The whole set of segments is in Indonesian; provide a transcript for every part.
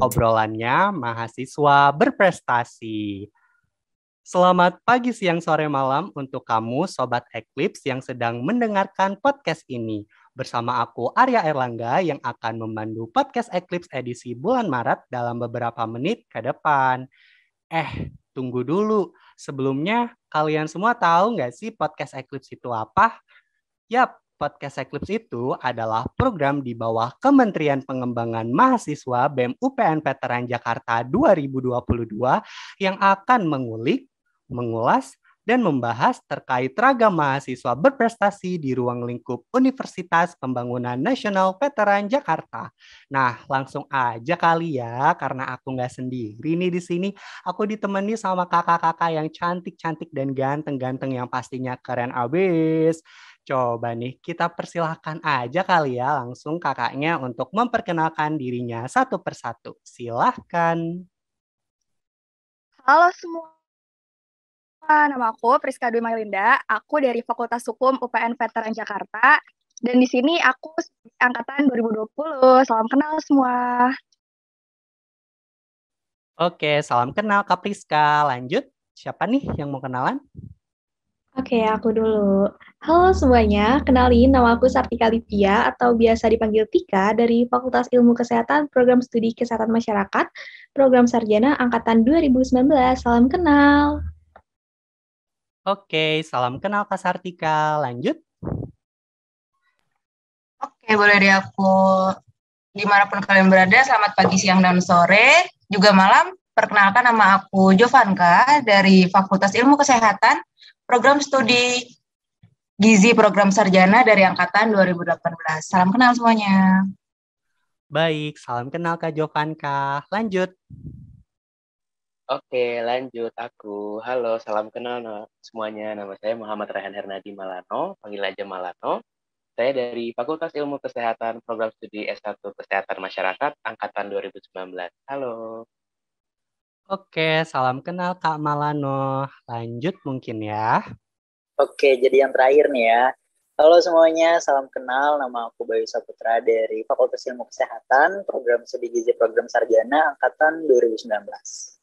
obrolannya mahasiswa berprestasi. Selamat pagi, siang, sore, malam untuk kamu Sobat Eclipse yang sedang mendengarkan podcast ini. Bersama aku Arya Erlangga yang akan memandu podcast Eclipse edisi bulan Maret dalam beberapa menit ke depan. Tunggu dulu. Sebelumnya, kalian semua tahu nggak sih podcast Eclipse itu apa? Yap, podcast Eclipse itu adalah program di bawah Kementerian Pengembangan Mahasiswa BEM UPN Veteran Jakarta 2022 yang akan mengulik, mengulas, dan membahas terkait ragam mahasiswa berprestasi di ruang lingkup Universitas Pembangunan Nasional Veteran Jakarta. Nah, langsung aja kali ya, karena aku nggak sendiri nih di sini. Aku ditemani sama kakak-kakak yang cantik-cantik dan ganteng-ganteng yang pastinya keren abis. Coba nih, kita persilahkan aja kali ya langsung kakaknya untuk memperkenalkan dirinya satu persatu. Silahkan. Halo semua, nama aku Priska Dwi Mailinda. Aku dari Fakultas Hukum UPN Veteran Jakarta. Dan di sini aku angkatan 2020. Salam kenal semua. Oke, salam kenal Kak Priska. Lanjut, siapa nih yang mau kenalan? Oke, aku dulu. Halo semuanya, kenalin nama aku Sartika Livia atau biasa dipanggil Tika dari Fakultas Ilmu Kesehatan Program Studi Kesehatan Masyarakat, Program Sarjana Angkatan 2019. Salam kenal. Oke, salam kenal Kak Sartika. Lanjut. Oke, boleh deh aku. Dimanapun kalian berada, selamat pagi, siang, dan sore, juga malam. Perkenalkan, nama aku Jovanka dari Fakultas Ilmu Kesehatan, Program Studi Gizi Program Sarjana dari Angkatan 2018. Salam kenal semuanya. Baik, salam kenal Kak Jovanka. Lanjut. Oke, lanjut aku. Halo, salam kenal semuanya. Nama saya Muhammad Rehan Hernadi Malano, panggil aja Malano. Saya dari Fakultas Ilmu Kesehatan, Program Studi S1 Kesehatan Masyarakat, Angkatan 2019. Halo. Oke, salam kenal Kak Malano. Lanjut mungkin ya. Oke, jadi yang terakhir nih ya. Halo semuanya, salam kenal. Nama aku Bayu Saputra dari Fakultas Ilmu Kesehatan, Program Studi Gizi Program Sarjana, Angkatan 2019.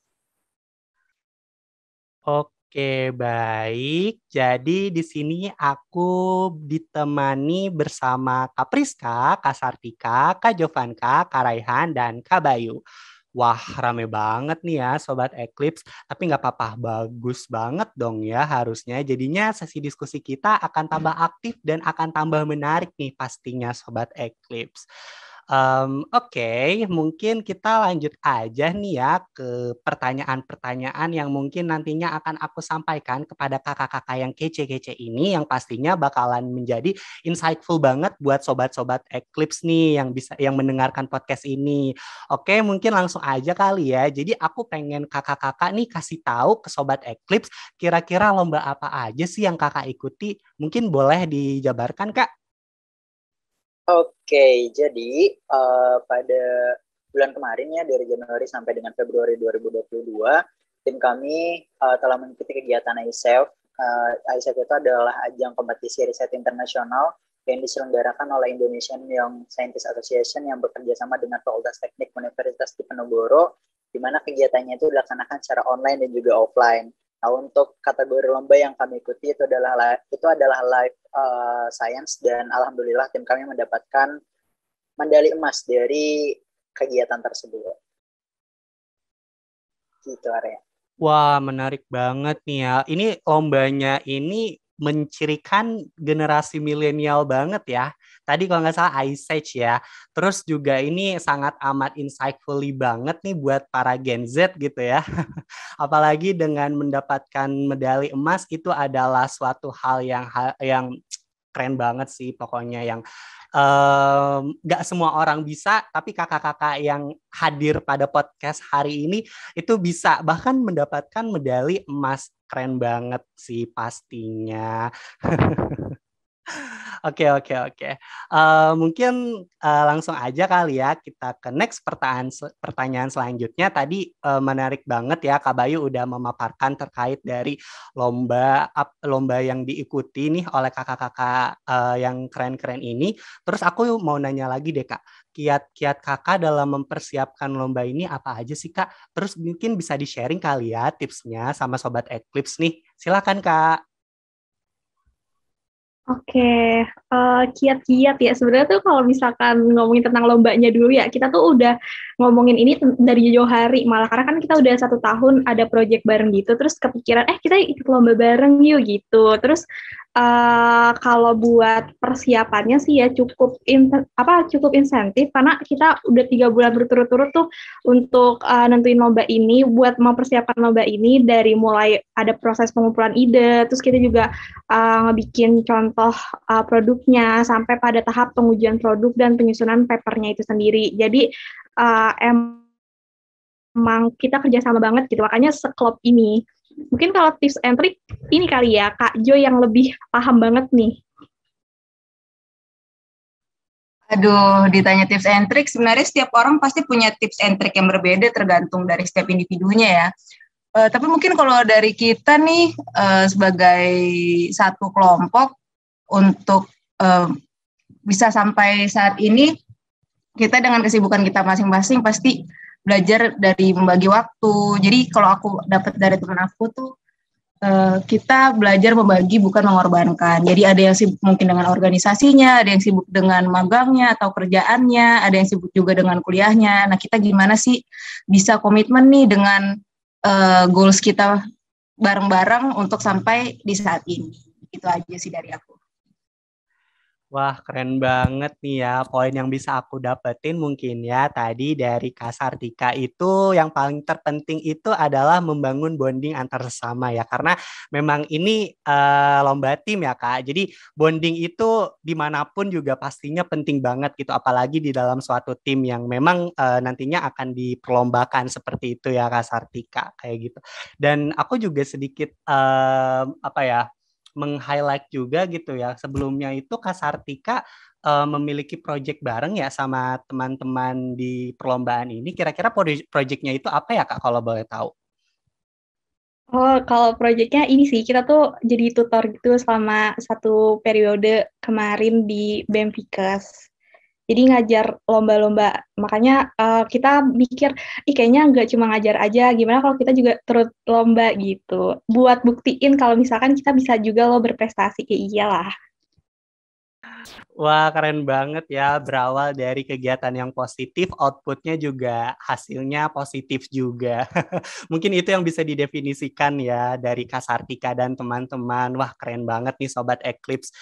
Oke, baik. Jadi di sini aku ditemani bersama Kak Priska, Kak Sartika, Kak Jovanka, Kak Raihan, dan Kak Bayu. Wah, rame banget nih ya Sobat Eclipse. Tapi nggak apa-apa, bagus banget dong ya harusnya. Jadinya sesi diskusi kita akan tambah aktif dan akan tambah menarik nih pastinya Sobat Eclipse. Oke, mungkin kita lanjut aja nih ya ke pertanyaan-pertanyaan yang mungkin nantinya akan aku sampaikan kepada kakak-kakak yang kece-kece ini yang pastinya bakalan menjadi insightful banget buat sobat-sobat Eclipse nih yang mendengarkan podcast ini. Oke, mungkin langsung aja kali ya. Jadi aku pengen kakak-kakak nih kasih tahu ke sobat Eclipse kira-kira lomba apa aja sih yang kakak ikuti. Mungkin boleh dijabarkan, Kak? Oke, jadi pada bulan kemarin ya, dari Januari sampai dengan Februari 2022, tim kami telah mengikuti kegiatan ISEF. ISEF itu adalah ajang kompetisi riset internasional yang diselenggarakan oleh Indonesian Young Scientist Association yang bekerja sama dengan Fakultas Teknik Universitas Diponegoro, di mana kegiatannya itu dilaksanakan secara online dan juga offline. Nah, untuk kategori lomba yang kami ikuti itu adalah live science, dan alhamdulillah tim kami mendapatkan medali emas dari kegiatan tersebut. Gitu, Arya. Wah, menarik banget nih ya. Ini lombanya ini mencirikan generasi milenial banget ya. Tadi kalau nggak salah Ice Age ya. Terus juga ini sangat amat insightfully banget nih buat para Gen Z gitu ya. Apalagi dengan mendapatkan medali emas itu adalah suatu hal yang keren banget sih pokoknya yang nggak semua orang bisa, tapi kakak-kakak yang hadir pada podcast hari ini itu bisa bahkan mendapatkan medali emas. Keren banget sih pastinya. Oke, oke, oke. Mungkin langsung aja kali ya kita ke next pertanyaan selanjutnya. Tadi menarik banget ya Kak Bayu udah memaparkan terkait dari lomba yang diikuti nih oleh kakak-kakak yang keren-keren ini. Terus aku mau nanya lagi deh Kak, kiat-kiat Kakak dalam mempersiapkan lomba ini apa aja sih Kak? Terus mungkin bisa di-sharing kali ya tipsnya sama Sobat Eclipse nih. Silakan Kak. Oke, kiat-kiat ya. Sebenarnya tuh kalau misalkan ngomongin tentang lombanya dulu ya, kita tuh udah ngomongin ini dari jauh hari. Malah karena kan kita udah 1 tahun ada project bareng gitu, terus kepikiran, kita ikut lomba bareng yuk gitu. Terus kalau buat persiapannya sih ya cukup insentif karena kita udah 3 bulan berturut-turut tuh untuk nentuin lomba ini, buat mempersiapkan lomba ini dari mulai ada proses pengumpulan ide, terus kita juga ngebikin contoh produknya sampai pada tahap pengujian produk dan penyusunan papernya itu sendiri. Jadi emang kita kerjasama banget gitu, makanya seklop ini. Mungkin kalau tips and trick ini kali ya, Kak Jo yang lebih paham banget nih. Aduh, ditanya tips and trick, sebenarnya setiap orang pasti punya tips and trick yang berbeda tergantung dari setiap individunya ya. Tapi mungkin kalau dari kita nih sebagai satu kelompok untuk bisa sampai saat ini, kita dengan kesibukan kita masing-masing pasti belajar dari membagi waktu. Jadi kalau aku dapat dari teman aku tuh, kita belajar membagi bukan mengorbankan. Jadi ada yang sibuk mungkin dengan organisasinya, ada yang sibuk dengan magangnya atau kerjaannya, ada yang sibuk juga dengan kuliahnya. Nah, kita gimana sih bisa komitmen nih dengan goals kita bareng-bareng untuk sampai di saat ini. Itu aja sih dari aku. Wah, keren banget nih ya. Poin yang bisa aku dapetin mungkin ya tadi dari Kak Sartika itu yang paling terpenting itu adalah membangun bonding antar sesama ya. Karena memang ini lomba tim ya Kak. Jadi bonding itu dimanapun juga pastinya penting banget gitu. Apalagi di dalam suatu tim yang memang nantinya akan diperlombakan seperti itu ya Kak Sartika kayak gitu. Dan aku juga sedikit meng-highlight juga gitu ya. Sebelumnya itu Kak Sartika memiliki project bareng ya sama teman-teman di perlombaan ini. Kira-kira projectnya itu apa ya Kak kalau boleh tahu? Oh, kalau proyeknya ini sih, kita tuh jadi tutor gitu selama 1 periode kemarin di BEM-Fikes. Jadi ngajar lomba-lomba, makanya kita mikir, kayaknya nggak cuma ngajar aja, gimana kalau kita juga turut lomba gitu. Buat buktiin kalau misalkan kita bisa juga lo berprestasi, iyalah. Wah, keren banget ya. Berawal dari kegiatan yang positif, outputnya juga hasilnya positif juga. Mungkin itu yang bisa didefinisikan ya dari Kak Sartika dan teman-teman. Wah, keren banget nih Sobat Eclipse.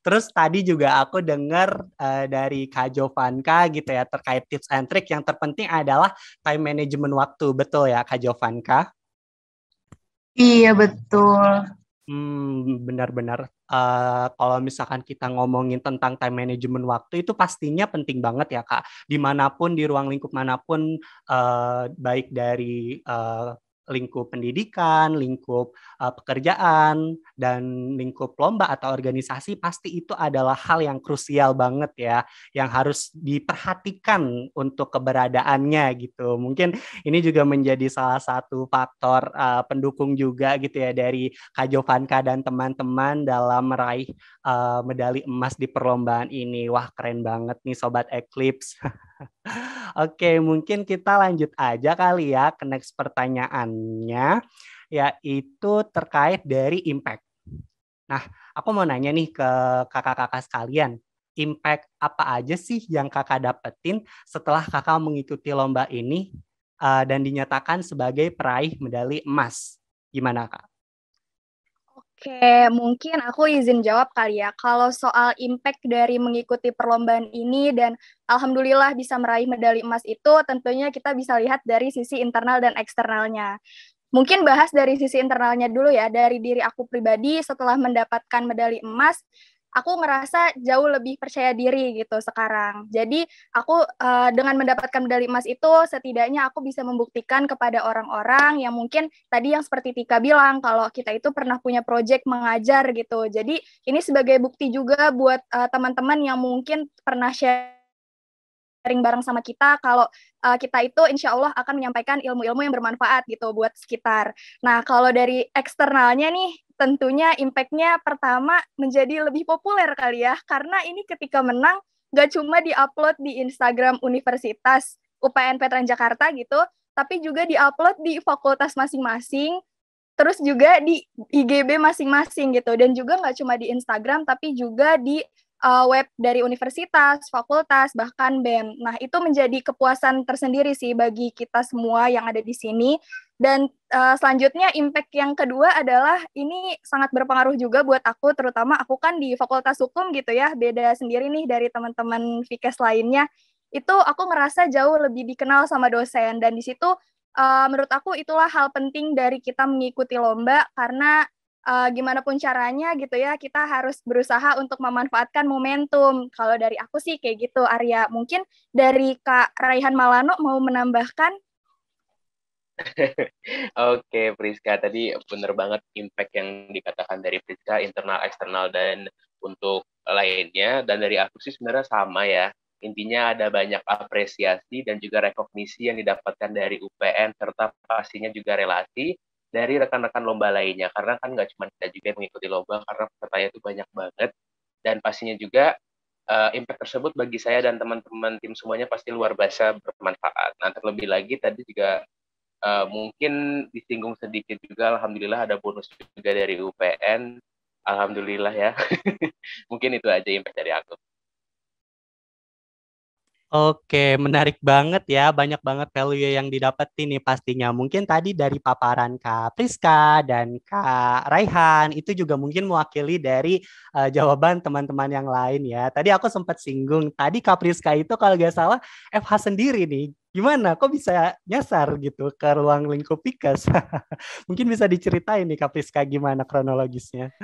Terus tadi juga aku dengar dari Kak Jovanka gitu ya, terkait tips and trick yang terpenting adalah time management waktu. Betul ya Kak Jovanka? Iya, betul. Benar-benar. Kalau misalkan kita ngomongin tentang time management waktu itu pastinya penting banget ya Kak. Dimanapun di ruang lingkup manapun, baik dari lingkup pendidikan, lingkup pekerjaan, dan lingkup lomba atau organisasi pasti itu adalah hal yang krusial banget ya, yang harus diperhatikan untuk keberadaannya gitu. Mungkin ini juga menjadi salah satu faktor pendukung juga gitu ya dari Kak Jovanka dan teman-teman dalam meraih medali emas di perlombaan ini. Wah, keren banget nih Sobat Eclipse. Oke, mungkin kita lanjut aja kali ya ke next pertanyaannya, yaitu terkait dari impact. Nah, aku mau nanya nih ke kakak-kakak sekalian, impact apa aja sih yang kakak dapetin setelah kakak mengikuti lomba ini dan dinyatakan sebagai peraih medali emas? Gimana Kak? Oke, mungkin aku izin jawab kali ya. Kalau soal impact dari mengikuti perlombaan ini dan alhamdulillah bisa meraih medali emas itu tentunya kita bisa lihat dari sisi internal dan eksternalnya. Mungkin bahas dari sisi internalnya dulu ya, dari diri aku pribadi setelah mendapatkan medali emas, aku ngerasa jauh lebih percaya diri gitu sekarang. Jadi aku dengan mendapatkan medali emas itu setidaknya aku bisa membuktikan kepada orang-orang yang mungkin tadi yang seperti Tika bilang kalau kita itu pernah punya proyek mengajar gitu. Jadi ini sebagai bukti juga buat teman-teman yang mungkin pernah sharing bareng sama kita kalau kita itu insya Allah akan menyampaikan ilmu-ilmu yang bermanfaat gitu buat sekitar. Nah, kalau dari eksternalnya nih, tentunya impact-nya pertama menjadi lebih populer kali ya, karena ini ketika menang gak cuma di-upload di Instagram Universitas UPN Veteran Jakarta gitu, tapi juga di-upload di fakultas masing-masing, terus juga di IGB masing-masing gitu, dan juga nggak cuma di Instagram, tapi juga di web dari universitas, fakultas, bahkan BEM. Nah, itu menjadi kepuasan tersendiri sih bagi kita semua yang ada di sini. Dan selanjutnya impact yang kedua adalah ini sangat berpengaruh juga buat aku, terutama aku kan di Fakultas Hukum gitu ya, beda sendiri nih dari teman-teman Fikes lainnya. Itu aku ngerasa jauh lebih dikenal sama dosen, dan di situ menurut aku itulah hal penting dari kita mengikuti lomba, karena gimana pun caranya gitu ya, kita harus berusaha untuk memanfaatkan momentum. Kalau dari aku sih kayak gitu, Arya. Mungkin dari Kak Raihan Malano mau menambahkan? Oke, Priska, tadi bener banget impact yang dikatakan dari Priska, internal, eksternal, dan untuk lainnya. Dan dari aku sih sebenarnya sama ya. Intinya ada banyak apresiasi dan juga rekognisi yang didapatkan dari UPN, serta pastinya juga relasi dari rekan-rekan lomba lainnya. Karena kan nggak cuma kita juga yang mengikuti lomba, karena pesertanya itu banyak banget. Dan pastinya juga impact tersebut bagi saya dan teman-teman tim semuanya pasti luar biasa bermanfaat. Nah, terlebih lagi tadi juga mungkin disinggung sedikit juga, alhamdulillah ada bonus juga dari UPN, alhamdulillah ya. Mungkin itu aja impact dari aku. Oke, menarik banget ya. Banyak banget value yang didapetin nih pastinya. Mungkin tadi dari paparan Kak Priska dan Kak Raihan, itu juga mungkin mewakili dari jawaban teman-teman yang lain ya. Tadi aku sempat singgung, tadi Kak Priska itu kalau nggak salah FH sendiri nih. Gimana? Kok bisa nyasar gitu ke ruang lingkup Pikes? Mungkin bisa diceritain nih Kak Priska gimana kronologisnya.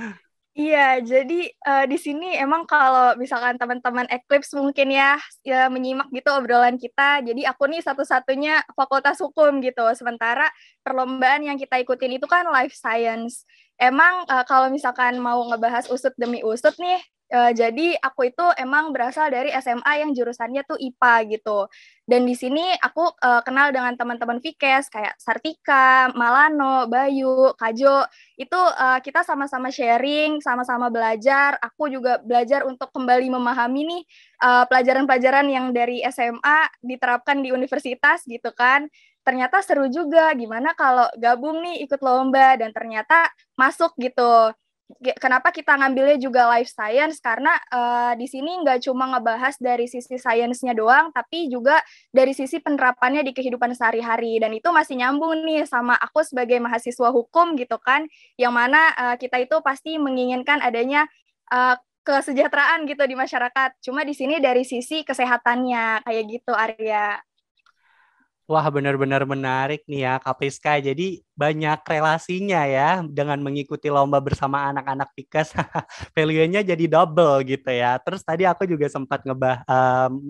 Iya, jadi di sini emang kalau misalkan teman-teman Eclipse mungkin ya menyimak gitu obrolan kita, jadi aku nih satu-satunya fakultas hukum gitu, sementara perlombaan yang kita ikutin itu kan life science. Emang kalau misalkan mau ngebahas usut demi usut nih, jadi aku itu emang berasal dari SMA yang jurusannya tuh IPA gitu. Dan di sini aku kenal dengan teman-teman Fikes kayak Sartika, Malano, Bayu, Kajo. Itu kita sama-sama sharing, sama-sama belajar. Aku juga belajar untuk kembali memahami nih pelajaran-pelajaran yang dari SMA diterapkan di universitas gitu kan. Ternyata seru juga, gimana kalau gabung nih ikut lomba dan ternyata masuk gitu. Kenapa kita ngambilnya juga life science? Karena di sini nggak cuma ngebahas dari sisi sainsnya doang, tapi juga dari sisi penerapannya di kehidupan sehari-hari. Dan itu masih nyambung nih sama aku sebagai mahasiswa hukum gitu kan, yang mana kita itu pasti menginginkan adanya kesejahteraan gitu di masyarakat. Cuma di sini dari sisi kesehatannya, kayak gitu Arya. Wah, benar-benar menarik nih ya, Kak Priska. Jadi banyak relasinya ya dengan mengikuti lomba bersama anak-anak Pikes. Value-nya jadi double gitu ya. Terus tadi aku juga sempat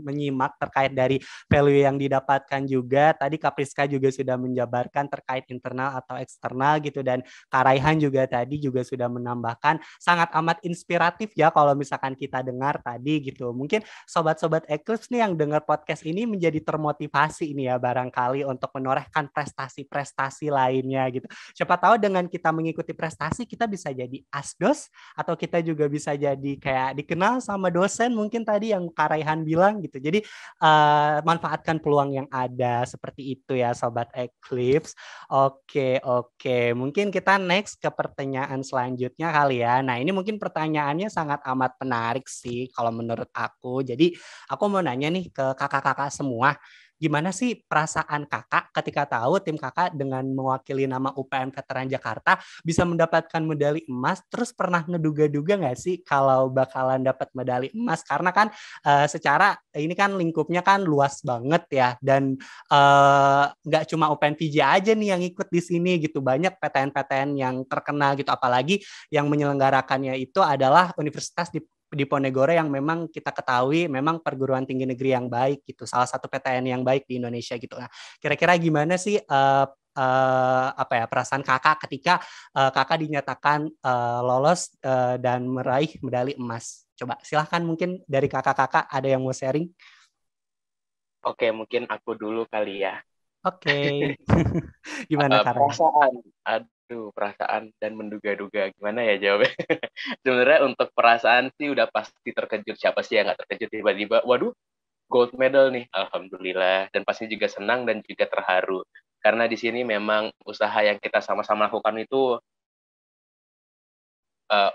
menyimak terkait dari value yang didapatkan juga. Tadi Kak Priska juga sudah menjabarkan terkait internal atau eksternal gitu. Dan Kak Raihan juga tadi juga sudah menambahkan sangat amat inspiratif ya kalau misalkan kita dengar tadi gitu. Mungkin sobat-sobat Eclipse nih yang dengar podcast ini menjadi termotivasi ini ya barangkali untuk menorehkan prestasi-prestasi lainnya gitu. Siapa tahu dengan kita mengikuti prestasi kita bisa jadi asdos atau kita juga bisa jadi kayak dikenal sama dosen mungkin tadi yang Kak Raihan bilang gitu. Jadi manfaatkan peluang yang ada seperti itu ya sobat Eclipse. Oke. Mungkin kita next ke pertanyaan selanjutnya kali ya. Nah, ini mungkin pertanyaannya sangat amat menarik sih kalau menurut aku. Jadi aku mau nanya nih ke kakak-kakak semua, gimana sih perasaan kakak ketika tahu tim kakak dengan mewakili nama UPN Veteran Jakarta bisa mendapatkan medali emas, terus pernah ngeduga-duga nggak sih kalau bakalan dapat medali emas? Karena kan secara ini kan lingkupnya kan luas banget ya, dan nggak cuma UPN VJ aja nih yang ikut di sini gitu, banyak PTN-PTN yang terkenal gitu, apalagi yang menyelenggarakannya itu adalah universitas di Diponegoro yang memang kita ketahui memang perguruan tinggi negeri yang baik gitu, salah satu PTN yang baik di Indonesia gitu. Nah, kira-kira gimana sih perasaan kakak ketika kakak dinyatakan lolos dan meraih medali emas? Coba silahkan, mungkin dari kakak-kakak ada yang mau sharing? Oke, mungkin aku dulu kali ya. Oke. Gimana Karen? Perasaan dan menduga-duga, gimana ya jawabnya? Sebenarnya untuk perasaan sih udah pasti terkejut, siapa sih yang nggak terkejut tiba-tiba, waduh, gold medal nih, alhamdulillah, dan pasti juga senang dan juga terharu, karena di sini memang usaha yang kita sama-sama lakukan itu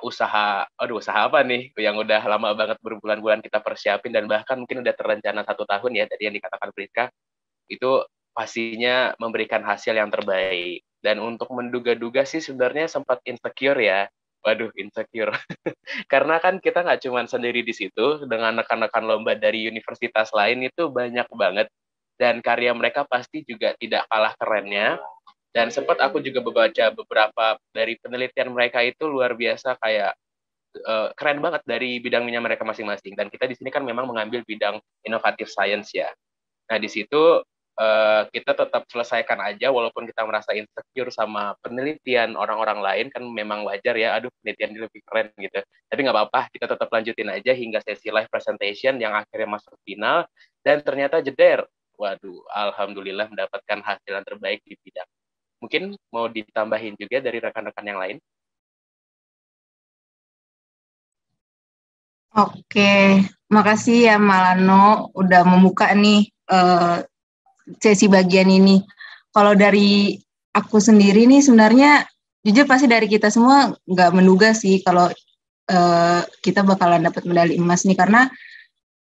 usaha apa nih, yang udah lama banget berbulan-bulan kita persiapin, dan bahkan mungkin udah terencana 1 tahun ya, tadi yang dikatakan Priska, itu pastinya memberikan hasil yang terbaik. Dan untuk menduga-duga sih sebenarnya sempat insecure ya. Waduh, insecure. Karena kan kita nggak cuma sendiri di situ, dengan rekan-rekan lomba dari universitas lain itu banyak banget. Dan karya mereka pasti juga tidak kalah kerennya. Dan sempat aku juga membaca beberapa dari penelitian mereka itu luar biasa, kayak keren banget dari bidangnya mereka masing-masing. Dan kita di sini kan memang mengambil bidang inovatif science ya. Nah, di situ kita tetap selesaikan aja walaupun kita merasa insecure sama penelitian orang-orang lain, kan memang wajar ya, aduh penelitian ini lebih keren gitu. Tapi nggak apa-apa, kita tetap lanjutin aja hingga sesi live presentation yang akhirnya masuk final, dan ternyata jeder. Waduh, alhamdulillah mendapatkan hasil yang terbaik di bidang. Mungkin mau ditambahin juga dari rekan-rekan yang lain? Oke, makasih ya Malano udah membuka nih sesi bagian ini. Kalau dari aku sendiri nih sebenarnya jujur pasti dari kita semua nggak menduga sih kalau kita bakalan dapat medali emas nih, karena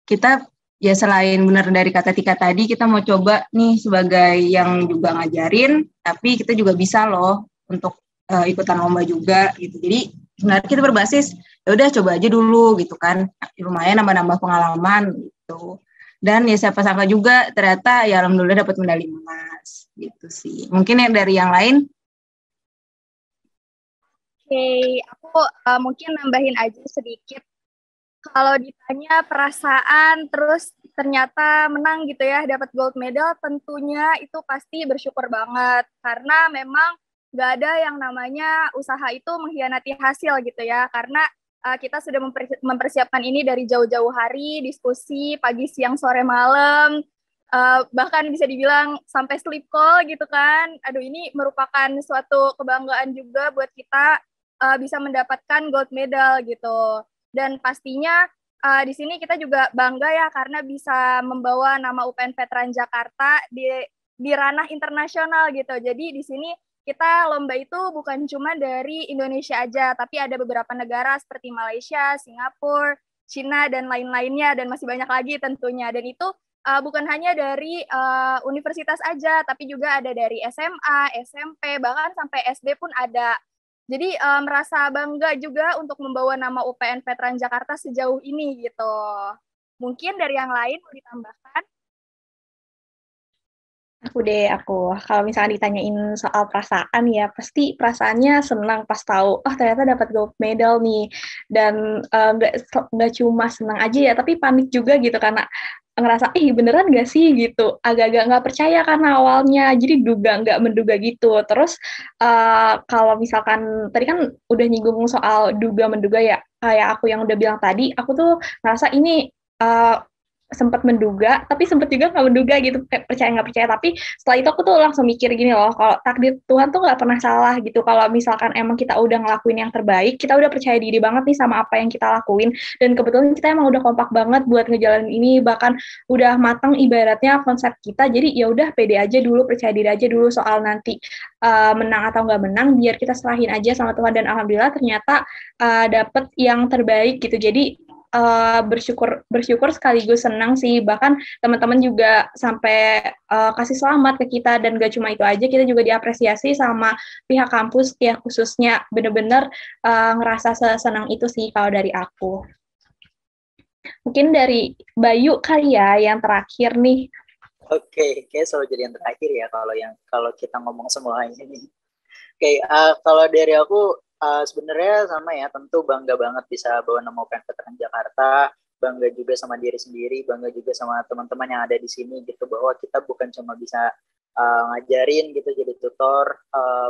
kita ya selain benar dari kata Tika tadi, kita mau coba nih sebagai yang juga ngajarin, tapi kita juga bisa loh untuk ikutan lomba juga gitu. Jadi sebenarnya kita berbasis ya udah coba aja dulu gitu kan, lumayan nambah-nambah pengalaman gitu. Dan ya siapa sangka juga ternyata ya alhamdulillah dapat medali emas gitu sih. Mungkin yang dari yang lain? Oke, aku mungkin nambahin aja sedikit. Kalau ditanya perasaan terus ternyata menang gitu ya, dapat gold medal, tentunya itu pasti bersyukur banget, karena memang nggak ada yang namanya usaha itu mengkhianati hasil gitu ya, karena kita sudah mempersiapkan ini dari jauh-jauh hari, diskusi pagi, siang, sore, malam, bahkan bisa dibilang sampai sleep call gitu kan. Aduh, ini merupakan suatu kebanggaan juga buat kita bisa mendapatkan gold medal gitu. Dan pastinya di sini kita juga bangga ya karena bisa membawa nama UPN Veteran Jakarta di ranah internasional gitu. Jadi di sini kita lomba itu bukan cuma dari Indonesia aja, tapi ada beberapa negara seperti Malaysia, Singapura, Cina, dan lain-lainnya, dan masih banyak lagi tentunya. Dan itu bukan hanya dari universitas aja, tapi juga ada dari SMA, SMP, bahkan sampai SD pun ada. Jadi merasa bangga juga untuk membawa nama UPN Veteran Jakarta sejauh ini gitu. Mungkin dari yang lain mau ditambahkan? Aku. Kalau misalnya ditanyain soal perasaan ya, pasti perasaannya senang pas tahu, oh ternyata dapat gold medal nih. Dan nggak cuma senang aja ya, tapi panik juga gitu karena ngerasa, beneran gak sih gitu. Agak-agak nggak percaya karena awalnya, jadi nggak menduga gitu. Terus kalau misalkan, tadi kan udah nyinggung soal duga-menduga ya, kayak aku yang udah bilang tadi, aku tuh ngerasa ini sempat menduga, tapi sempat juga nggak menduga gitu, percaya nggak percaya. Tapi setelah itu aku tuh langsung mikir gini loh, kalau takdir Tuhan tuh nggak pernah salah gitu. Kalau misalkan emang kita udah ngelakuin yang terbaik, kita udah percaya diri banget nih sama apa yang kita lakuin, dan kebetulan kita emang udah kompak banget buat ngejalanin ini, bahkan udah matang ibaratnya konsep kita. Jadi ya udah pede aja dulu, percaya diri aja dulu, soal nanti menang atau nggak menang, biar kita serahin aja sama Tuhan. Dan alhamdulillah ternyata dapet yang terbaik gitu. Jadi bersyukur sekaligus senang sih. Bahkan teman-teman juga sampai kasih selamat ke kita, dan gak cuma itu aja, kita juga diapresiasi sama pihak kampus ya, khususnya bener-bener ngerasa senang itu sih kalau dari aku. Mungkin dari Bayu kali ya yang terakhir nih. Oke, kayak selalu jadi yang terakhir ya kalau kita ngomong semua ini. Oke, kalau dari aku Sebenarnya sama ya, tentu bangga banget bisa bawa nama UPN Veteran Jakarta, bangga juga sama diri sendiri, bangga juga sama teman-teman yang ada di sini gitu, bahwa kita bukan cuma bisa ngajarin gitu, jadi tutor,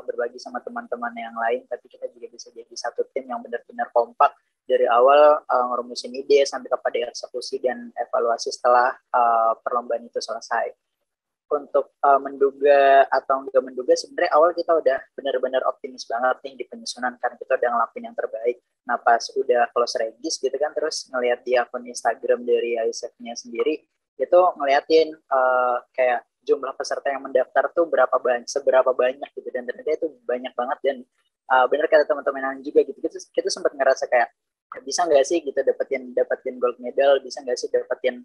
berbagi sama teman-teman yang lain, tapi kita juga bisa jadi satu tim yang benar-benar kompak dari awal ngerumusin ide sampai kepada eksekusi dan evaluasi setelah perlombaan itu selesai. Untuk menduga atau nggak menduga, sebenarnya awal kita udah benar-benar optimis banget nih di penyusunan, karena kita udah ngelakuin yang terbaik. Nah pas udah close regis gitu kan, terus ngelihat di akun Instagram dari ISF-nya sendiri, itu ngeliatin kayak jumlah peserta yang mendaftar tuh seberapa banyak gitu, dan ternyata itu banyak banget. Dan benar kata teman-teman yang juga gitu, kita sempat ngerasa kayak bisa nggak sih gitu dapetin gold medal, bisa nggak sih dapetin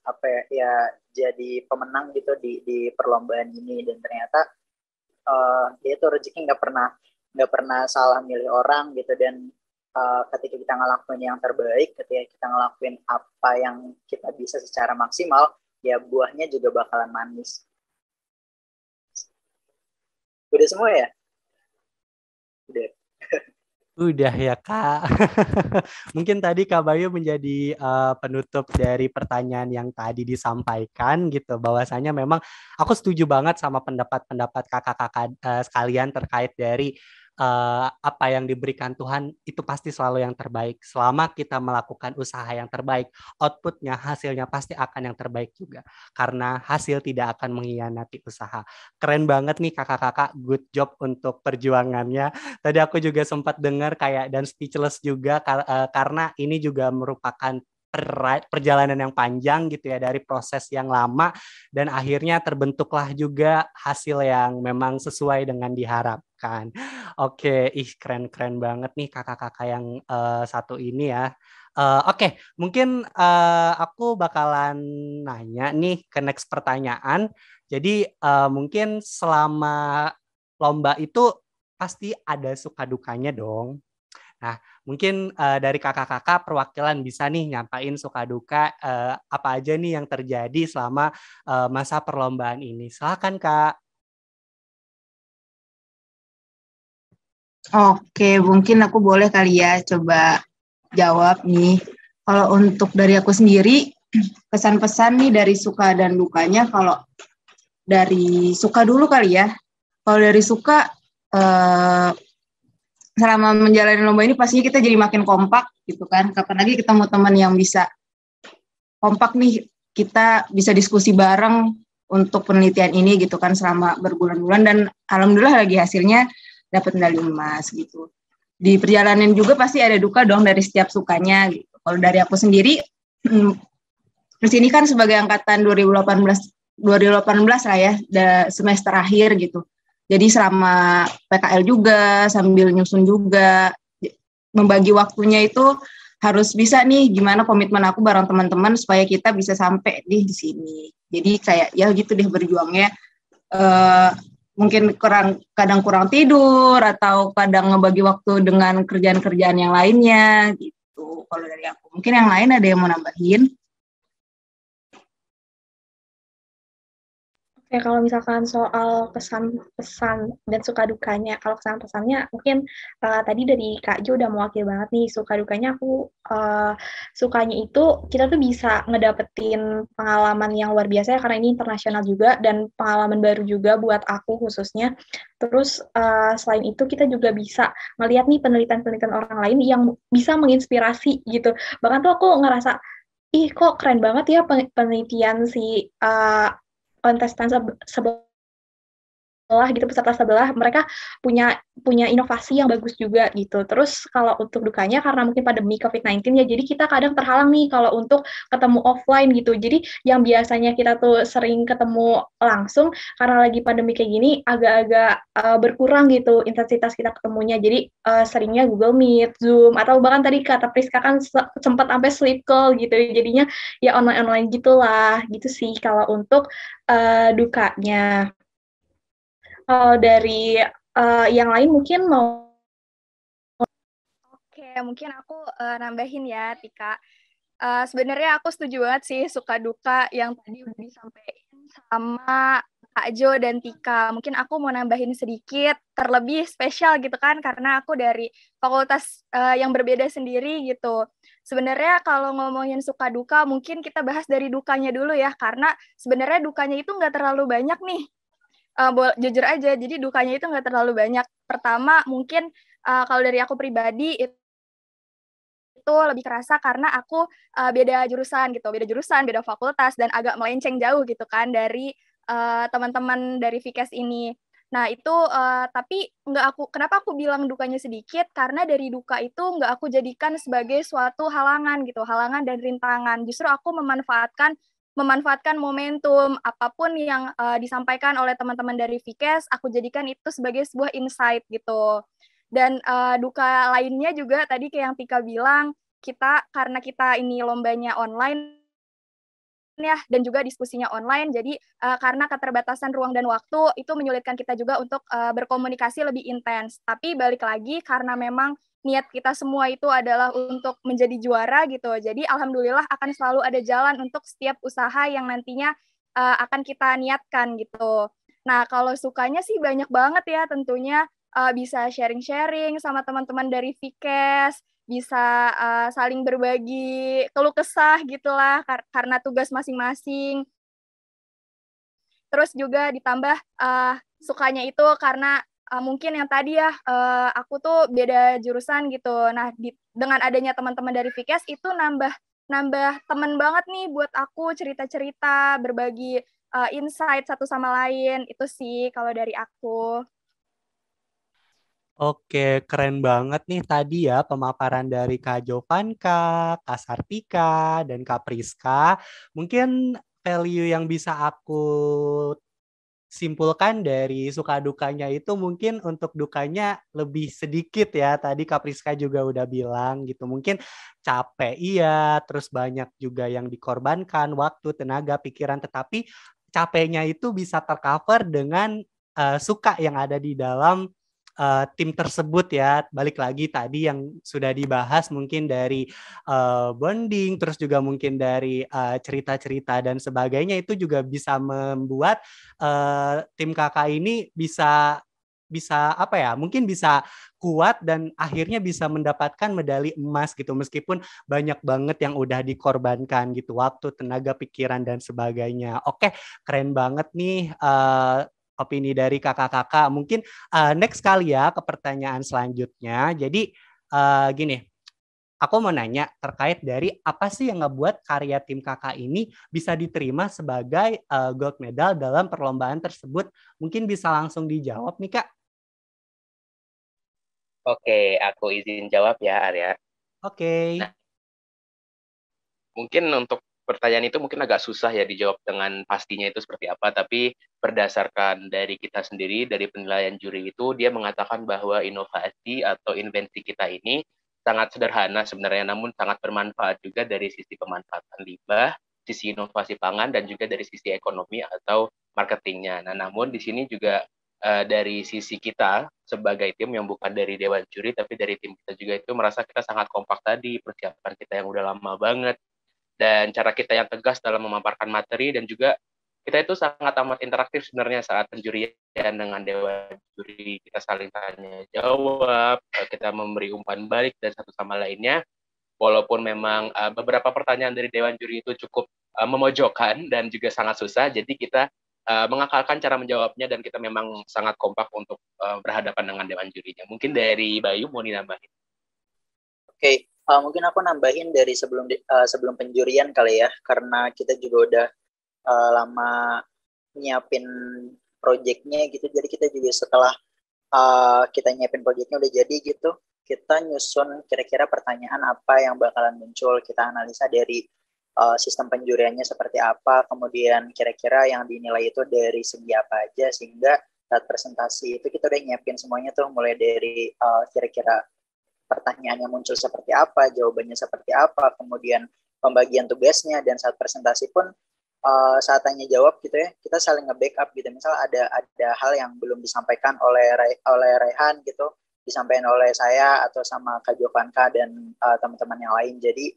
apa ya jadi pemenang gitu di perlombaan ini. Dan ternyata dia tuh rezeki nggak pernah salah milih orang gitu. Dan ketika kita ngelakuin yang terbaik, ketika kita ngelakuin apa yang kita bisa secara maksimal, ya buahnya juga bakalan manis. Udah semua ya? Udah. Udah ya Kak. Mungkin tadi Kak Bayu menjadi penutup dari pertanyaan yang tadi disampaikan gitu. Bahwasanya memang aku setuju banget sama pendapat-pendapat kakak-kakak sekalian terkait dari apa yang diberikan Tuhan itu pasti selalu yang terbaik. Selama kita melakukan usaha yang terbaik, outputnya, hasilnya pasti akan yang terbaik juga. Karena hasil tidak akan mengkhianati usaha. Keren banget nih kakak-kakak, good job untuk perjuangannya. Tadi aku juga sempat dengar kayak dan speechless juga karena ini juga merupakan perjalanan yang panjang gitu ya, dari proses yang lama dan akhirnya terbentuklah juga hasil yang memang sesuai dengan diharapkan. Oke, keren-keren banget nih kakak-kakak yang satu ini ya. Oke, mungkin aku bakalan nanya nih ke next pertanyaan. Jadi mungkin selama lomba itu pasti ada suka dukanya dong. Nah, mungkin dari kakak-kakak perwakilan bisa nih nyampain suka duka apa aja nih yang terjadi selama masa perlombaan ini. Silakan Kak. Oke, mungkin aku boleh kali ya coba jawab nih. Kalau untuk dari aku sendiri, pesan-pesan nih dari suka dan dukanya, kalau dari suka dulu kali ya. Kalau dari suka, selama menjalani lomba ini pastinya kita jadi makin kompak gitu kan. Kapan lagi ketemu teman yang bisa kompak nih, kita bisa diskusi bareng untuk penelitian ini gitu kan selama berbulan-bulan, dan alhamdulillah lagi hasilnya dapat medali emas gitu. Di perjalanan juga pasti ada duka dong dari setiap sukanya gitu. Kalau dari aku sendiri, di sini kan sebagai angkatan 2018 lah ya, semester akhir gitu. Jadi selama PKL juga, sambil nyusun juga, membagi waktunya itu harus bisa nih, gimana komitmen aku bareng teman-teman supaya kita bisa sampai di sini. Jadi kayak ya gitu deh berjuangnya. Mungkin kadang kurang tidur atau kadang ngebagi waktu dengan kerjaan-kerjaan yang lainnya gitu. Kalau dari aku, mungkin yang lain ada yang mau nambahin? Oke, kalau misalkan soal pesan-pesan dan suka dukanya, kalau kesan-pesannya mungkin tadi dari Kak Jo udah mewakili banget nih, suka dukanya aku sukanya itu kita tuh bisa ngedapetin pengalaman yang luar biasa ya, karena ini internasional juga dan pengalaman baru juga buat aku khususnya. Terus selain itu kita juga bisa ngeliat nih penelitian-penelitian orang lain yang bisa menginspirasi gitu. Bahkan tuh aku ngerasa, ih kok keren banget ya penelitian si kontestan sebelah gitu, peserta sebelah, mereka punya inovasi yang bagus juga gitu. Terus kalau untuk dukanya karena mungkin pandemi COVID-19 ya, jadi kita kadang terhalang nih kalau untuk ketemu offline gitu. Jadi yang biasanya kita tuh sering ketemu langsung, karena lagi pandemi kayak gini agak-agak berkurang gitu intensitas kita ketemunya. Jadi seringnya Google Meet, Zoom, atau bahkan tadi kata Priska kan sempat sampai sleep call gitu. Jadinya ya online-online gitulah, gitu sih kalau untuk dukanya. Dari yang lain mungkin mau. Oke, mungkin aku nambahin ya, Tika. Sebenarnya aku setuju banget sih suka duka yang tadi udah disampaikan sama Kak Jo dan Tika. Mungkin aku mau nambahin sedikit, terlebih spesial gitu kan, karena aku dari fakultas yang berbeda sendiri gitu. Sebenarnya kalau ngomongin suka duka, mungkin kita bahas dari dukanya dulu ya, karena sebenarnya dukanya itu nggak terlalu banyak nih. Jujur aja, jadi dukanya itu nggak terlalu banyak. Pertama, mungkin kalau dari aku pribadi, itu lebih kerasa karena aku beda jurusan gitu, beda fakultas, dan agak melenceng jauh gitu kan dari teman-teman dari FIKES ini. Nah itu tapi kenapa aku bilang dukanya sedikit, karena dari duka itu nggak aku jadikan sebagai suatu halangan gitu, halangan dan rintangan. Justru aku memanfaatkan momentum apapun yang disampaikan oleh teman-teman dari FIKES, aku jadikan itu sebagai sebuah insight gitu. Dan duka lainnya juga tadi kayak yang Tika bilang, karena kita ini lombanya online ya, dan juga diskusinya online, jadi karena keterbatasan ruang dan waktu itu menyulitkan kita juga untuk berkomunikasi lebih intens. Tapi balik lagi, karena memang niat kita semua itu adalah untuk menjadi juara gitu, jadi alhamdulillah akan selalu ada jalan untuk setiap usaha yang nantinya akan kita niatkan gitu. Nah kalau sukanya sih banyak banget ya, tentunya bisa sharing-sharing sama teman-teman dari FIKES, bisa saling berbagi keluh kesah gitulah karena tugas masing-masing. Terus juga ditambah sukanya itu karena mungkin yang tadi ya aku tuh beda jurusan gitu. Nah dengan adanya teman-teman dari FIKES itu nambah teman banget nih buat aku, cerita-cerita, berbagi insight satu sama lain. Itu sih kalau dari aku. Oke, keren banget nih tadi ya pemaparan dari Kak Jovanka, Kak Sartika, dan Kak Priska. Mungkin value yang bisa aku simpulkan dari suka dukanya itu mungkin untuk dukanya lebih sedikit ya. Tadi Kak Priska juga udah bilang gitu. Mungkin capek iya, terus banyak juga yang dikorbankan, waktu, tenaga, pikiran. Tetapi capeknya itu bisa tercover dengan suka yang ada di dalam tim tersebut ya. Balik lagi tadi yang sudah dibahas mungkin dari bonding, terus juga mungkin dari cerita-cerita dan sebagainya, itu juga bisa membuat tim kakak ini bisa apa ya, mungkin bisa kuat dan akhirnya bisa mendapatkan medali emas gitu, meskipun banyak banget yang udah dikorbankan gitu, waktu, tenaga, pikiran dan sebagainya. Oke, keren banget nih opini dari kakak-kakak. Mungkin next kali ya ke pertanyaan selanjutnya. Jadi gini, aku mau nanya terkait dari apa sih yang ngebuat karya tim kakak ini bisa diterima sebagai gold medal dalam perlombaan tersebut. Mungkin bisa langsung dijawab nih Kak. Oke, aku izin jawab ya, Arya. Oke. Nah, mungkin untuk pertanyaan itu mungkin agak susah ya dijawab dengan pastinya itu seperti apa, tapi berdasarkan dari kita sendiri, dari penilaian juri itu, dia mengatakan bahwa inovasi atau invensi kita ini sangat sederhana sebenarnya, namun sangat bermanfaat juga dari sisi pemanfaatan limbah, sisi inovasi pangan, dan juga dari sisi ekonomi atau marketingnya. Nah, namun di sini juga dari sisi kita sebagai tim yang bukan dari dewan juri, tapi dari tim kita juga itu merasa kita sangat kompak tadi, persiapan kita yang udah lama banget, dan cara kita yang tegas dalam memaparkan materi, dan juga kita itu sangat amat interaktif sebenarnya saat penjurian dengan dewan juri. Kita saling tanya jawab, kita memberi umpan balik dan satu sama lainnya. Walaupun memang beberapa pertanyaan dari dewan juri itu cukup memojokkan dan juga sangat susah, jadi kita mengakalkan cara menjawabnya dan kita memang sangat kompak untuk berhadapan dengan dewan jurinya. Mungkin dari Bayu mau dinambahin. Oke, mungkin aku nambahin dari sebelum penjurian kali ya, karena kita juga udah lama nyiapin proyeknya gitu, jadi kita juga setelah kita nyiapin proyeknya udah jadi gitu, kita nyusun kira-kira pertanyaan apa yang bakalan muncul, kita analisa dari sistem penjuriannya seperti apa, kemudian kira-kira yang dinilai itu dari segi apa aja, sehingga saat presentasi itu kita udah nyiapin semuanya tuh, mulai dari kira-kira pertanyaannya muncul seperti apa, jawabannya seperti apa, kemudian pembagian tugasnya, dan saat presentasi pun saat tanya jawab gitu ya, kita saling nge-backup gitu. Misal ada hal yang belum disampaikan oleh Rehan gitu, disampaikan oleh saya atau sama Kak Jovanka dan teman-teman yang lain. Jadi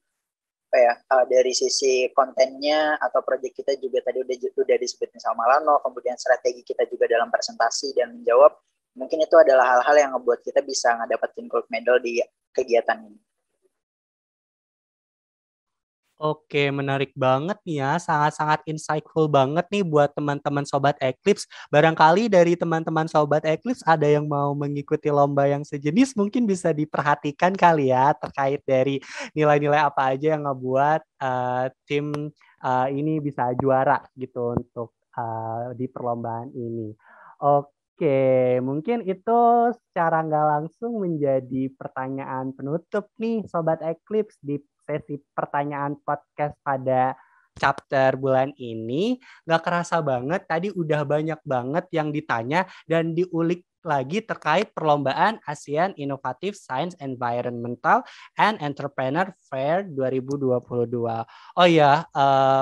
dari sisi kontennya atau proyek kita juga tadi udah disebutin sama Malano, kemudian strategi kita juga dalam presentasi dan menjawab, mungkin itu adalah hal-hal yang ngebuat kita bisa ngedapetin gold medal di kegiatan ini. Oke, menarik banget nih ya, sangat-sangat insightful banget nih buat teman-teman Sobat Eclipse. Barangkali dari teman-teman Sobat Eclipse ada yang mau mengikuti lomba yang sejenis, mungkin bisa diperhatikan kali ya, terkait dari nilai-nilai apa aja yang ngebuat tim ini bisa juara gitu untuk di perlombaan ini. Oke, mungkin itu secara nggak langsung menjadi pertanyaan penutup nih Sobat Eclipse di sesi pertanyaan podcast pada chapter bulan ini. Gak kerasa banget, tadi udah banyak banget yang ditanya dan diulik lagi terkait perlombaan ASEAN Innovative Science Environmental and Entrepreneur Fair 2022. Oh ya,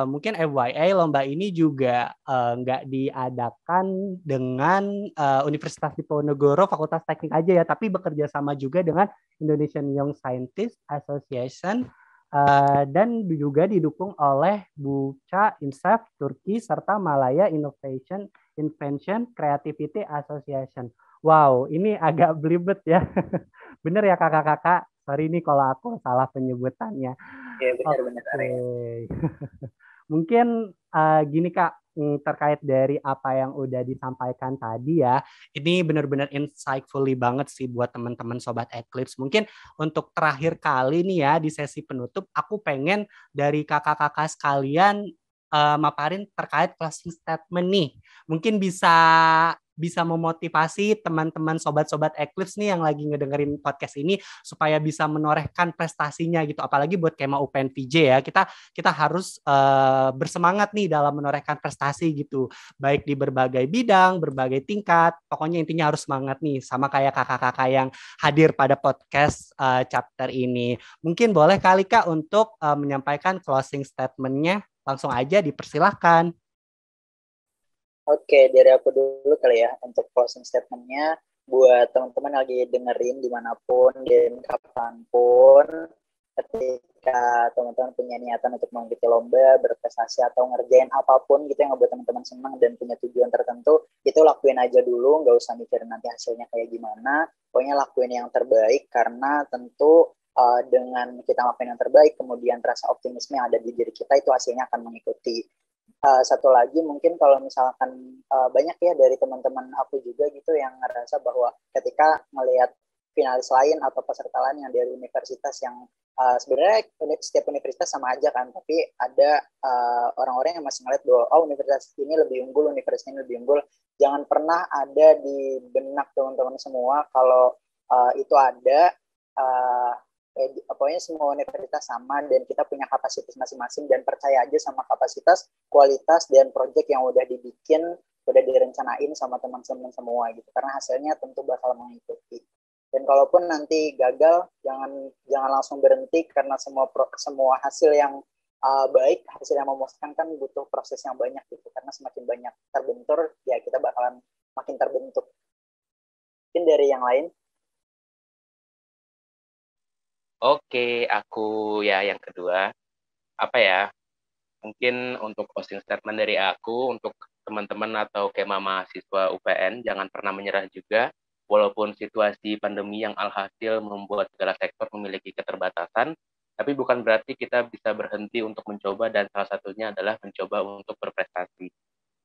mungkin FYI lomba ini juga nggak diadakan dengan Universitas Diponegoro Fakultas Teknik aja ya, tapi bekerja sama juga dengan Indonesian Young Scientist Association dan juga didukung oleh Buca, INSEF, Turki, serta Malaya Invention Creativity Association. Wow, ini agak belibet ya. Bener ya kakak-kakak? Sorry nih kalau aku salah penyebutannya. Iya, benar-benar. Mungkin gini Kak, terkait dari apa yang udah disampaikan tadi ya, ini benar-benar insightfully banget sih buat teman-teman Sobat Eclipse. Mungkin untuk terakhir kali nih ya di sesi penutup, aku pengen dari kakak-kakak sekalian maparin terkait closing statement nih. Mungkin bisa memotivasi teman-teman sobat-sobat Eclipse nih yang lagi ngedengerin podcast ini supaya bisa menorehkan prestasinya gitu. Apalagi buat Kema UPN VJ ya, kita harus bersemangat nih dalam menorehkan prestasi gitu, baik di berbagai bidang, berbagai tingkat. Pokoknya intinya harus semangat nih, sama kayak kakak-kakak yang hadir pada podcast chapter ini. Mungkin boleh kali Kak untuk menyampaikan closing statement-nya, langsung aja dipersilahkan. Oke, dari aku dulu kali ya untuk closing statement-nya buat teman-teman lagi dengerin dimanapun dan kapanpun, ketika teman-teman punya niatan untuk mengikuti lomba, berprestasi atau ngerjain apapun gitu yang ngebuat teman-teman senang dan punya tujuan tertentu, itu lakuin aja dulu, nggak usah mikirin nanti hasilnya kayak gimana. Pokoknya lakuin yang terbaik, karena tentu dengan kita lakuin yang terbaik, kemudian rasa optimisme yang ada di diri kita itu hasilnya akan mengikuti. Satu lagi mungkin kalau misalkan banyak ya dari teman-teman aku juga gitu yang ngerasa bahwa ketika melihat finalis lain atau peserta lain yang dari universitas yang sebenarnya setiap universitas sama aja kan, tapi ada orang-orang yang masih ngeliat bahwa universitas ini lebih unggul, universitas ini lebih unggul. Jangan pernah ada di benak teman-teman semua kalau itu ada. Pokoknya semua universitas sama dan kita punya kapasitas masing-masing, dan percaya aja sama kapasitas, kualitas, dan proyek yang udah dibikin, udah direncanain sama teman-teman semua gitu, karena hasilnya tentu bakal mengikuti. Dan kalaupun nanti gagal, jangan langsung berhenti, karena semua hasil yang baik, hasil yang memuaskan kan butuh proses yang banyak gitu, karena semakin banyak terbentur ya kita bakalan makin terbentuk. Mungkin dari yang lain. Oke, aku ya yang kedua, mungkin untuk closing statement dari aku, untuk teman-teman atau Kema mahasiswa UPN, jangan pernah menyerah juga, walaupun situasi pandemi yang alhasil membuat segala sektor memiliki keterbatasan, tapi bukan berarti kita bisa berhenti untuk mencoba, dan salah satunya adalah mencoba untuk berprestasi.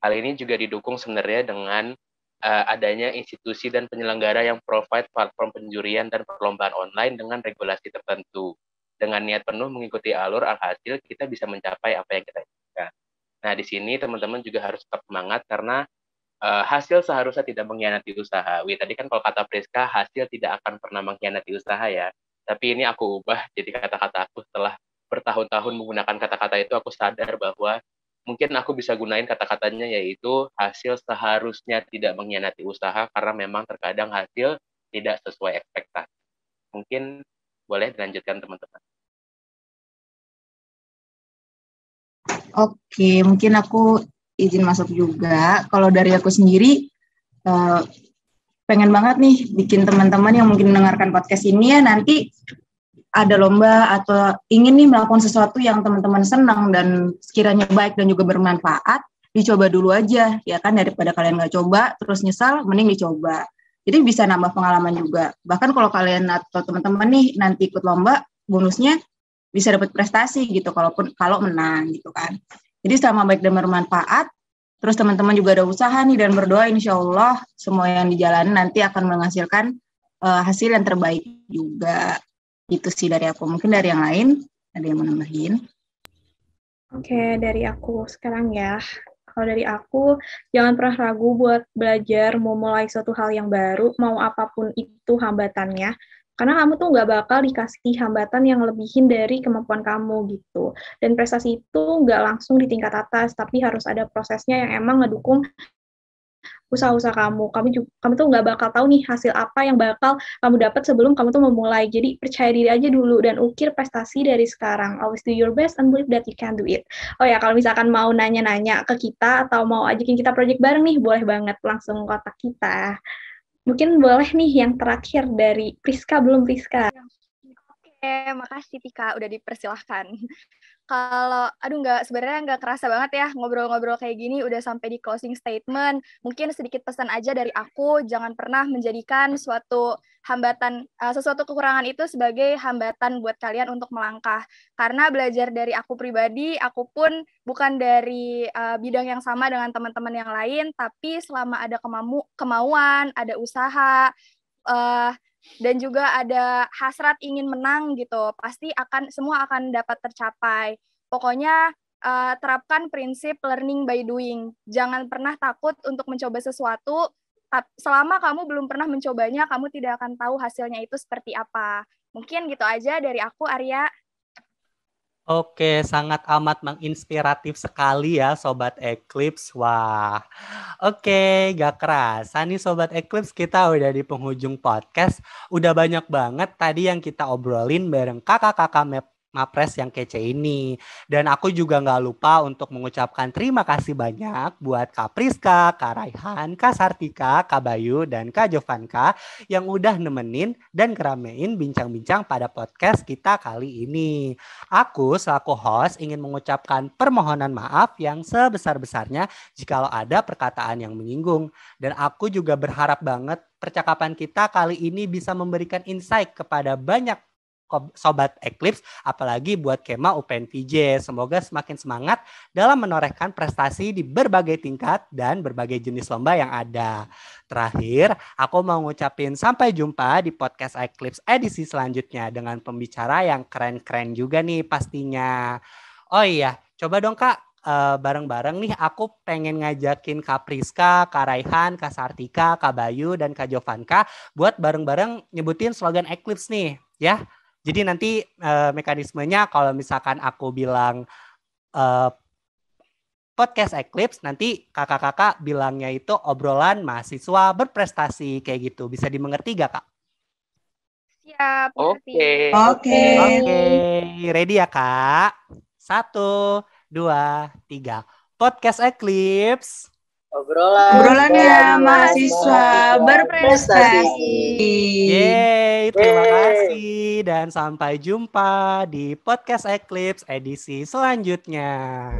Hal ini juga didukung sebenarnya dengan adanya institusi dan penyelenggara yang provide platform penjurian dan perlombaan online dengan regulasi tertentu. Dengan niat penuh mengikuti alur, alhasil kita bisa mencapai apa yang kita inginkan. Nah, di sini teman-teman juga harus tetap semangat, karena hasil seharusnya tidak mengkhianati usaha. Tadi kan kalau kata Priska, hasil tidak akan pernah mengkhianati usaha ya. Tapi ini aku ubah jadi kata-kata aku. Setelah bertahun-tahun menggunakan kata-kata itu, aku sadar bahwa mungkin aku bisa gunain kata-katanya, yaitu hasil seharusnya tidak mengkhianati usaha, karena memang terkadang hasil tidak sesuai ekspektasi. Mungkin boleh dilanjutkan teman-teman. Oke, mungkin aku izin masuk juga. Kalau dari aku sendiri, pengen banget nih bikin teman-teman yang mungkin mendengarkan podcast ini ya nanti ada lomba atau ingin nih melakukan sesuatu yang teman-teman senang dan sekiranya baik dan juga bermanfaat, dicoba dulu aja, ya kan, daripada kalian nggak coba terus nyesal, mending dicoba. Jadi bisa nambah pengalaman juga. Bahkan kalau kalian atau teman-teman nih nanti ikut lomba, bonusnya bisa dapat prestasi gitu, kalau menang gitu kan. Jadi selama baik dan bermanfaat, terus teman-teman juga ada usaha nih dan berdoa, insya Allah semua yang dijalani nanti akan menghasilkan hasil yang terbaik juga. Itu sih dari aku. Mungkin dari yang lain ada yang mau nambahin? Oke, dari aku sekarang ya. Kalau dari aku, jangan pernah ragu buat belajar, mau mulai suatu hal yang baru, mau apapun itu hambatannya. Karena kamu tuh nggak bakal dikasih hambatan yang lebihin dari kemampuan kamu gitu. Dan prestasi itu nggak langsung di tingkat atas, tapi harus ada prosesnya yang emang ngedukung usaha-usaha kamu. Kamu tuh nggak bakal tahu nih hasil apa yang bakal kamu dapat sebelum kamu tuh memulai. Jadi percaya diri aja dulu dan ukir prestasi dari sekarang. Always do your best and believe that you can do it. Oh ya, kalau misalkan mau nanya-nanya ke kita atau mau ajakin kita project bareng nih, boleh banget langsung kontak kita. Mungkin boleh nih yang terakhir dari Priska, belum Priska? Oke, makasih Tika udah dipersilahkan. Kalau, sebenarnya nggak kerasa banget ya ngobrol-ngobrol kayak gini udah sampai di closing statement. Mungkin sedikit pesan aja dari aku, jangan pernah menjadikan suatu hambatan, sesuatu kekurangan itu sebagai hambatan buat kalian untuk melangkah. Karena belajar dari aku pribadi, aku pun bukan dari bidang yang sama dengan teman-teman yang lain, tapi selama ada kemauan, ada usaha, dan juga ada hasrat ingin menang gitu, pasti semua akan dapat tercapai. Pokoknya terapkan prinsip learning by doing. Jangan pernah takut untuk mencoba sesuatu. Selama kamu belum pernah mencobanya, kamu tidak akan tahu hasilnya itu seperti apa. Mungkin gitu aja dari aku, Arya. Oke, sangat amat menginspiratif sekali ya Sobat Eclipse. Wah, oke, gak kerasa nih Sobat Eclipse, kita udah di penghujung podcast. Udah banyak banget tadi yang kita obrolin bareng kakak-kakak Mapres yang kece ini. Dan aku juga gak lupa untuk mengucapkan terima kasih banyak buat Kak Priska, Kak Raihan, Kak Sartika, Kak Bayu, dan Kak Jovanka yang udah nemenin dan ngeramein bincang-bincang pada podcast kita kali ini. Aku selaku host ingin mengucapkan permohonan maaf yang sebesar-besarnya jikalau ada perkataan yang menyinggung. Dan aku juga berharap banget percakapan kita kali ini bisa memberikan insight kepada banyak Sobat Eclipse, apalagi buat Kema UPN VJ. Semoga semakin semangat dalam menorehkan prestasi di berbagai tingkat dan berbagai jenis lomba yang ada. Terakhir, aku mau ngucapin sampai jumpa di podcast Eclipse edisi selanjutnya dengan pembicara yang keren-keren juga nih pastinya. Oh iya, coba dong Kak, bareng-bareng nih aku pengen ngajakin Kak Priska, Kak Raihan, Kak Sartika, Kak Bayu, dan Kak Jovanka buat bareng-bareng nyebutin slogan Eclipse nih ya. Jadi nanti mekanismenya kalau misalkan aku bilang podcast Eclipse, nanti kakak-kakak bilangnya itu obrolan mahasiswa berprestasi kayak gitu. Bisa dimengerti gak Kak? Siap, Oke. Oke. Ready ya Kak? 1, 2, 3. Podcast Eclipse. Obrolannya mahasiswa berprestasi. Yeay, terima kasih dan sampai jumpa di podcast Eclipse edisi selanjutnya.